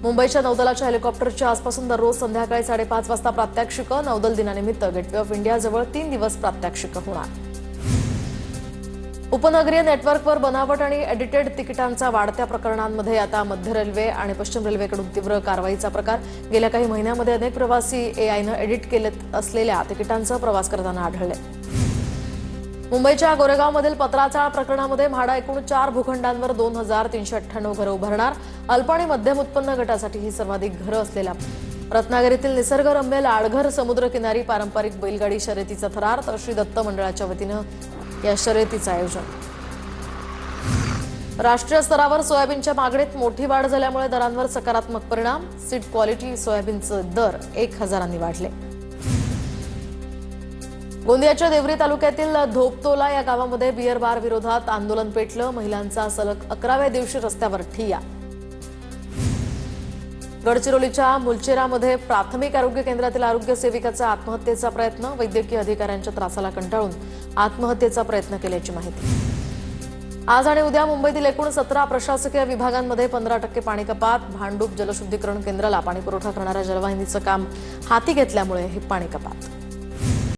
मुंबईच्या नौदलाच्या हेलिकॉप्टरच्या आजपासून दररोज संध्याकाळी 5:30 वाजता प्रात्यक्षिक नौदल दिनानिमित्त गेटवे ऑफ इंडिया जवळ 3 दिवस प्रात्यक्षिक होणार। उपनगरीय नेटवर्कवर बनावट आणि एडिटेड तिकिटांचा वाढत्या प्रकरणांमध्ये आता मध्य रेल्वे आणि पश्चिम रेल्वेकडून तीव्र कारवाईचा प्रकार। गेल्या काही महिन्यांमध्ये अनेक प्रवासी एआयनं एडिट केले असलेल्या तिकिटांचा प्रवास करताना आढळले। मुंबईच्या गोरेगावमधील पत्राचाळ प्रकरणामध्ये म्हाडा एकूण 4 भूखंडांवर 2398 घरं उभारणार। अल्प आणि मध्यम उत्पन्न गटासाठी ही सर्वाधिक घरं असलेला रत्नागिरीतील निसर्गरम्य लाडघर समुद्रकिनारी पारंपरिक बैलगाडी शर्यतीचा थरार। तर श्री दत्त मंडळाच्या वतीनं या शर्यतीचं आयोजन। राष्ट्रीय स्तरावर सोयाबीनच्या मागणीत मोठी वाढ झाल्यामुळे दरांवर सकारात्मक परिणाम। सीड क्वालिटी सोयाबीनचे दर 1000 वाढले। गोंदियाच्या देवरी तालुक्यातील धोपतोला या गावामध्ये बियर बार विरोधात आंदोलन पेटलं। महिलांचा सलग 11व्या दिवशी रस्त्यावर ठिय्या। गडचिरोलीच्या मुलचेरामध्ये प्राथमिक आरोग्य केंद्रातील आरोग्य सेविकाचा आत्महत्येचा प्रयत्न। वैद्यकीय अधिकाऱ्यांच्या त्रासाला कंटाळून आत्महत्येचा प्रयत्न केल्याची माहिती। आज आणि उद्या मुंबईतील एकूण 17 प्रशासकीय विभागांमध्ये 15% पाणी कपात। भांडूप जलशुद्धीकरण केंद्राला पाणीपुरवठा करणाऱ्या जलवाहिनीचं काम हाती घेतल्यामुळे हे पाणी कपात।